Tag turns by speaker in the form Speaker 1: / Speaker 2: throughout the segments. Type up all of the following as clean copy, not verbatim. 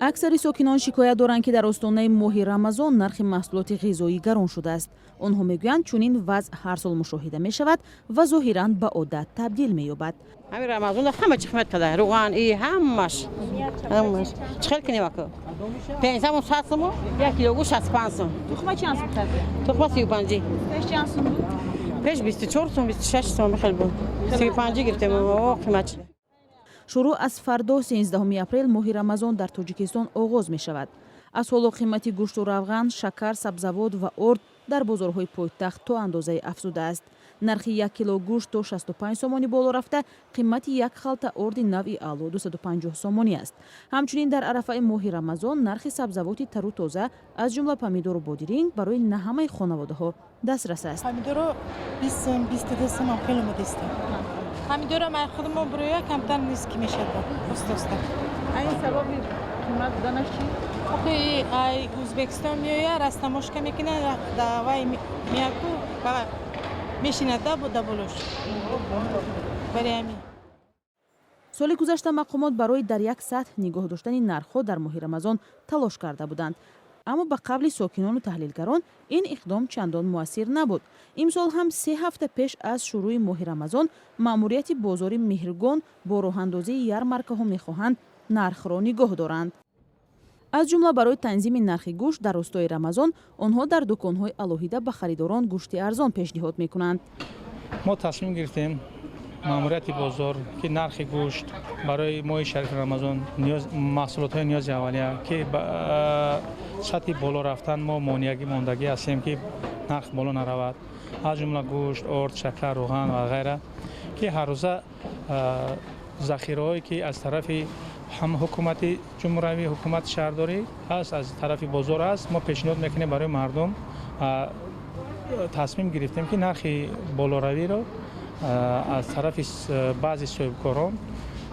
Speaker 1: اکثر ساکنان شکایت دارند که در استانه ماه رمضان نرخ محصولات غذایی گران شده است. آنها میگویند چنین وضع هر سال مشاهده می شود و ظاهراً به عادت تبدیل می یابد.
Speaker 2: همین رمضان همه چی قیمت کرده، روغن همش چخیل کنی وقت 500 سوم 1 کیلو گوشت 65 سوم.
Speaker 1: تخمه چند سوم کرده؟
Speaker 2: تخمه 35.
Speaker 1: پیش چند سوم بود؟
Speaker 2: پیش 24 سوم 26 سوم خیلی بود. 35 گرفتیم و قیمت.
Speaker 1: شروع از فردا 13 اپریل ماه رمضان در تاجیکستان آغاز می شود. از حالا قیمت گوشت و روغن، شکر، سبزیجات و ارد در بازارهای پایتخت تا اندازه افزوده است. نرخ 1 کیلو گوشت تا 65 سومانی بالا رفته، قیمت یک خلطه ارد نوع الو 250 سومانی است. همچنین در عرفه ماه رمضان نرخ سبزیجات تر و تازه از جمله پمیدور و بادرینگ برای نه همه خانواده‌ها دسترس است.
Speaker 3: پمیدور 20 سوم 22 سوم خیلی مدسته. پمیدور ما خودمون برویا کمتر نیست که میشه استاد.
Speaker 1: این سبب قیمت دانش چی؟
Speaker 3: آخه ای ازبکستان میاد راستموش که میکنه دوای میاکو و میشینه دا بولوش. برای
Speaker 1: سال گذشته مقامات برای در یک سطح نگاه داشتن نرخ‌ها در ماه رمضان تلاش کرده بودند. اما به قبل ساکنان و تحلیلگران این اقدام چندان مؤثر نبود. امسال هم 3 هفته پیش از شروع ماه رمضان ماموریت بازار مهرگان با راه‌اندازی یارمارکه‌ها می‌خواهند نرخ را نگاه دارند. از جمله برای تنظیم نرخ گوشت در روستای رمضان آنها در دکان‌های الهیده به خریداران گوشت ارزان پیشنهاد می‌کنند.
Speaker 4: ما تصمیم گرفتیم ماموریت بازار که نرخ گوشت برای ماه شریف رمضان محصولات نیاز اولیه که سطح بالا رفتن ما ماندگی هستیم که نرخ بالا نرود، از جمله گوشت، ارد، شکر، روغن و غیره که هر روزه ذخیره‌ای که از طرف هم حکومت جمهوری حکومت شهرداری است از طرف بازار است ما پیشنهاد میکنیم برای مردم. تصمیم گرفتیم که نرخ بالاروی را از طرف بعضی صاحبکاران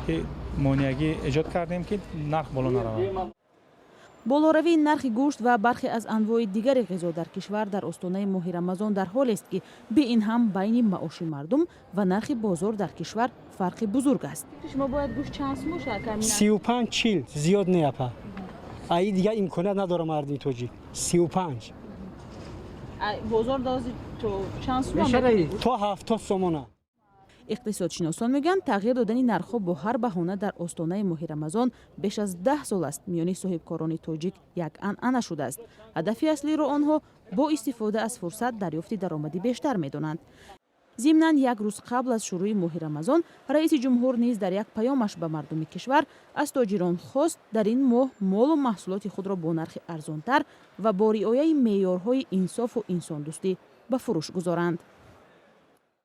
Speaker 4: که مانعی ایجاد کردیم که نرخ بالا نرود.
Speaker 1: بالاروی نرخ گوشت و برخی از انواع دیگر غذا در کشور در استانه ماه رمضان در حالی است که به این هم بین معاش مردم و نرخ بازار در کشور فرق بزرگ است.
Speaker 5: شما باید گوشت چند سوم شد؟
Speaker 6: 35 40 زیاد نیاپا. ای دیگه امکانات نداره مردم توجی 35.
Speaker 5: بازار دازی تو چند سوم؟
Speaker 6: تو 70 سومونه.
Speaker 1: اقتصادشناسان میگن تغییر دادن نرخ‌ها با هر بهانه در استانه ماه رمضان بیش از 10 سال است میان صاحبکاران تاجیک یک عنعنه شده است. هدف اصلی را آنها با استفاده از فرصت دریافت درآمدی بیشتر میدانند. ضمناً یک روز قبل از شروع ماه رمضان رئیس جمهور نیز در یک پیامش به مردم کشور از تاجران خواست در این ماه مال و محصولات خود را با نرخ ارزانتر و با رعایت معیارهای انصاف و انسان دوستی به فروش گذارند.